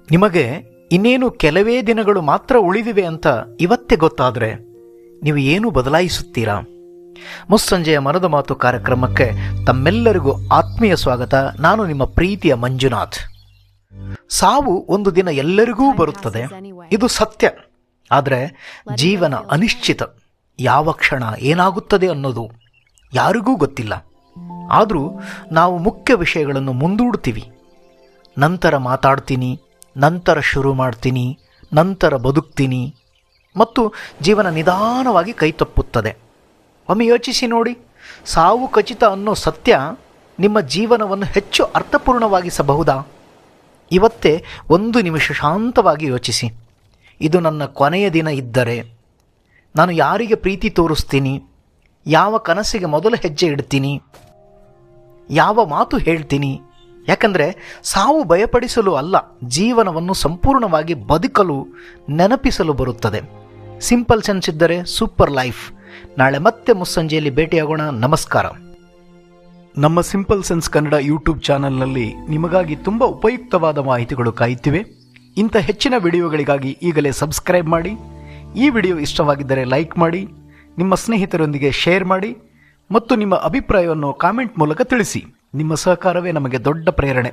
ನಿಮಗೆ ಇನ್ನೇನು ಕೆಲವೇ ದಿನಗಳು ಮಾತ್ರ ಉಳಿದಿವೆ ಅಂತ ಇವತ್ತೇ ಗೊತ್ತಾದರೆ ನೀವು ಏನು ಬದಲಾಯಿಸುತ್ತೀರಾ? ಮುಸ್ಸಂಜೆಯ ಮನದ ಮಾತು ಕಾರ್ಯಕ್ರಮಕ್ಕೆ ತಮ್ಮೆಲ್ಲರಿಗೂ ಆತ್ಮೀಯ ಸ್ವಾಗತ. ನಾನು ನಿಮ್ಮ ಪ್ರೀತಿಯ ಮಂಜುನಾಥ್. ಸಾವು ಒಂದು ದಿನ ಎಲ್ಲರಿಗೂ ಬರುತ್ತದೆ, ಇದು ಸತ್ಯ. ಆದರೆ ಜೀವನ ಅನಿಶ್ಚಿತ. ಯಾವ ಕ್ಷಣ ಏನಾಗುತ್ತದೆ ಅನ್ನೋದು ಯಾರಿಗೂ ಗೊತ್ತಿಲ್ಲ. ಆದರೂ ನಾವು ಮುಖ್ಯ ವಿಷಯಗಳನ್ನು ಮುಂದೂಡ್ತೀವಿ. ನಂತರ ಮಾತಾಡ್ತೀನಿ, ನಂತರ ಶುರು ಮಾಡ್ತೀನಿ, ನಂತರ ಬದುಕ್ತೀನಿ ಮತ್ತು ಜೀವನ ನಿಧಾನವಾಗಿ ಕೈತಪ್ಪುತ್ತದೆ. ಒಮ್ಮೆ ಯೋಚಿಸಿ ನೋಡಿ, ಸಾವು ಖಚಿತ ಅನ್ನೋ ಸತ್ಯ ನಿಮ್ಮ ಜೀವನವನ್ನು ಹೆಚ್ಚು ಅರ್ಥಪೂರ್ಣವಾಗಿಸಬಹುದಾ? ಇವತ್ತೇ ಒಂದು ನಿಮಿಷ ಶಾಂತವಾಗಿ ಯೋಚಿಸಿ. ಇದು ನನ್ನ ಕೊನೆಯ ದಿನ ಇದ್ದರೆ ನಾನು ಯಾರಿಗೆ ಪ್ರೀತಿ ತೋರಿಸ್ತೀನಿ? ಯಾವ ಕನಸಿಗೆ ಮೊದಲ ಹೆಜ್ಜೆ ಇಡ್ತೀನಿ? ಯಾವ ಮಾತು ಹೇಳ್ತೀನಿ? ಯಾಕಂದರೆ ಸಾವು ಭಯಪಡಿಸಲು ಅಲ್ಲ, ಜೀವನವನ್ನು ಸಂಪೂರ್ಣವಾಗಿ ಬದುಕಲು ನೆನಪಿಸಲು ಬರುತ್ತದೆ. ಸಿಂಪಲ್ ಸೆನ್ಸ್ ಇದ್ದರೆ ಸೂಪರ್ ಲೈಫ್. ನಾಳೆ ಮತ್ತೆ ಮುಸ್ಸಂಜೆಯಲ್ಲಿ ಭೇಟಿಯಾಗೋಣ. ನಮಸ್ಕಾರ. ನಮ್ಮ ಸಿಂಪಲ್ ಸೆನ್ಸ್ ಕನ್ನಡ ಯೂಟ್ಯೂಬ್ ಚಾನಲ್ನಲ್ಲಿ ನಿಮಗಾಗಿ ತುಂಬ ಉಪಯುಕ್ತವಾದ ಮಾಹಿತಿಗಳು ಕಾಯುತ್ತಿವೆ. ಇಂಥ ಹೆಚ್ಚಿನ ವಿಡಿಯೋಗಳಿಗಾಗಿ ಈಗಲೇ ಸಬ್ಸ್ಕ್ರೈಬ್ ಮಾಡಿ. ಈ ವಿಡಿಯೋ ಇಷ್ಟವಾಗಿದ್ದರೆ ಲೈಕ್ ಮಾಡಿ, ನಿಮ್ಮ ಸ್ನೇಹಿತರೊಂದಿಗೆ ಶೇರ್ ಮಾಡಿ ಮತ್ತು ನಿಮ್ಮ ಅಭಿಪ್ರಾಯವನ್ನು ಕಾಮೆಂಟ್ ಮೂಲಕ ತಿಳಿಸಿ. ನಿಮ್ಮ ಸಹಕಾರವೇ ನಮಗೆ ದೊಡ್ಡ ಪ್ರೇರಣೆ.